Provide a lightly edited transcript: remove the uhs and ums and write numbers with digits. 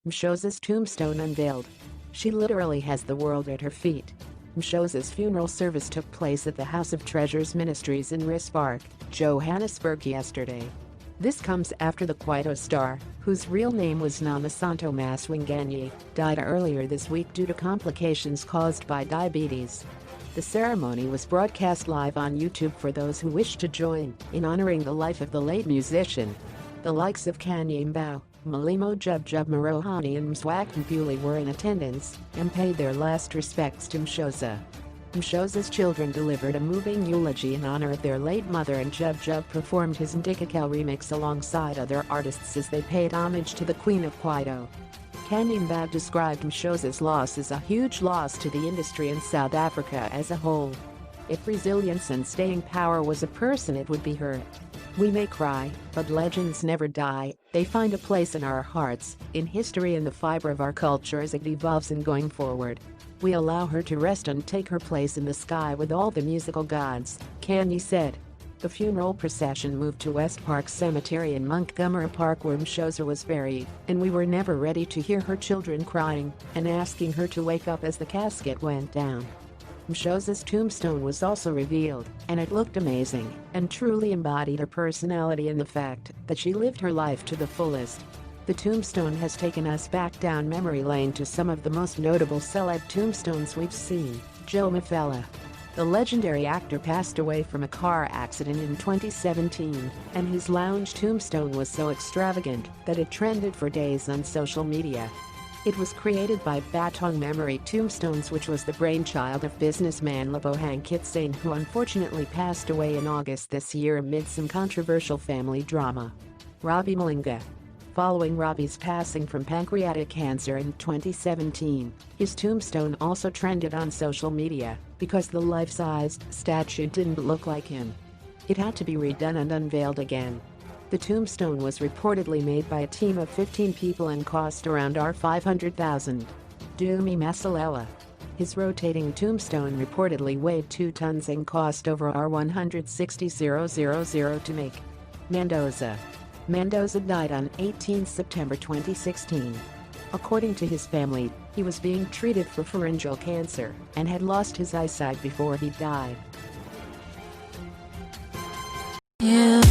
Mshoza's tombstone unveiled. She literally has the world at her feet. Mshoza's funeral service took place at the House of Treasures Ministries in Rispark, Johannesburg yesterday. This comes after the Kwaito star, whose real name was Nomasonto Maswanganyi, died earlier this week due to complications caused by diabetes. The ceremony was broadcast live on YouTube for those who wish to join in honoring the life of the late musician. The likes of Connie, Malimo Jub Marohani and Maswanganyi were in attendance and paid their last respects to Mshoza. Mshoza's children delivered a moving eulogy in honor of their late mother, and Jub performed his Ndikakel remix alongside other artists as they paid homage to the Queen of Kwaito. Connie described Mshoza's loss as a huge loss to the industry in South Africa as a whole. If resilience and staying power was a person, it would be her. We may cry, but legends never die. They find a place in our hearts, in history, and the fiber of our culture as it evolves and going forward. We allow her to rest and take her place in the sky with all the musical gods, Connie said. The funeral procession moved to West Park Cemetery in Montgomery Park, where Mshoza was buried, and we were never ready to hear her children crying and asking her to wake up as the casket went down. Mshoza's tombstone was also revealed, and it looked amazing and truly embodied her personality and the fact that she lived her life to the fullest. The tombstone has taken us back down memory lane to some of the most notable celeb tombstones we've seen. Joe Mafella, the legendary actor, passed away from a car accident in 2017, and his lounge tombstone was so extravagant that it trended for days on social media. It was created by Batong Memory Tombstones, which was the brainchild of businessman Lebohang Kitsane, who unfortunately passed away in August this year amid some controversial family drama. Robbie Malinga. Following Robbie's passing from pancreatic cancer in 2017, his tombstone also trended on social media because the life-sized statue didn't look like him. It had to be redone and unveiled again. The tombstone was reportedly made by a team of 15 people and cost around $500,000. Dumi Masalela. His rotating tombstone reportedly weighed 2 tons and cost over $160,000 to make. Mendoza died on 18 September 2016. According to his family, he was being treated for pharyngeal cancer and had lost his eyesight before he died. Yeah.